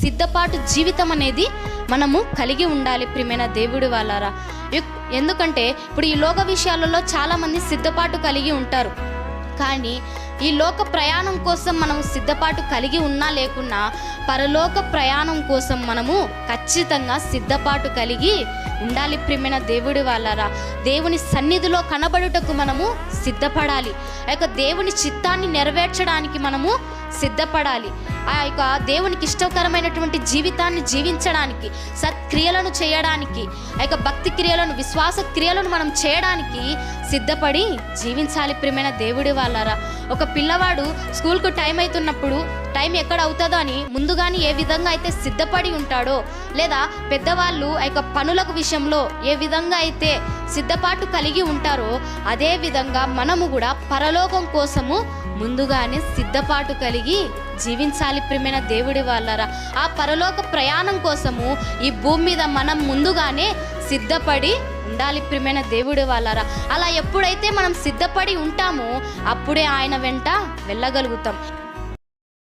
సిద్ధపాటు జీవితం అనేది మనము కలిగి ఉండాలి ప్రియమైన దేవుడి వాళ్ళారా. ఎందుకంటే ఇప్పుడు ఈ లోక విషయాలలో చాలామంది సిద్ధపాటు కలిగి ఉంటారు, కానీ ఈ లోక ప్రయాణం కోసం మనం సిద్ధపాటు కలిగి ఉన్నా లేకున్నా పరలోక ప్రయాణం కోసం మనము ఖచ్చితంగా సిద్ధపాటు కలిగి ఉండాలి ప్రియమైన దేవుడి వాళ్ళారా. దేవుని సన్నిధిలో కనబడుటకు మనము సిద్ధపడాలి. ఆ యొక్క దేవుని చిత్తాన్ని నెరవేర్చడానికి మనము సిద్ధపడాలి. ఆ యొక్క దేవునికి ఇష్టకరమైనటువంటి జీవితాన్ని జీవించడానికి, సత్క్రియలను చేయడానికి, ఆ యొక్క భక్తి క్రియలను, విశ్వాస క్రియలను మనం చేయడానికి సిద్ధపడి జీవించాలి ప్రియమైన దేవుడి వాళ్ళారా. ఒక పిల్లవాడు స్కూల్కు టైం అవుతున్నప్పుడు టైం ఎక్కడ అవుతుందో అని ముందుగానే ఏ విధంగా అయితే సిద్ధపడి ఉంటాడో, లేదా పెద్దవాళ్ళు ఆ యొక్క పనులకు విషయంలో ఏ విధంగా అయితే సిద్ధపాటు కలిగి ఉంటారో, అదే విధంగా మనము కూడా పరలోకం కోసము ముందుగానే సిద్ధపాటు కలిగి జీవించాలి ప్రియమైన దేవుడి వాళ్ళారా. ఆ పరలోక ప్రయాణం కోసము ఈ భూమి మీద మనం ముందుగానే సిద్ధపడి ఉండాలి ప్రియమైన దేవుడి వాళ్ళారా. అలా ఎప్పుడైతే మనం సిద్ధపడి ఉంటామో అప్పుడే ఆయన వెంట వెళ్ళగలుగుతాం.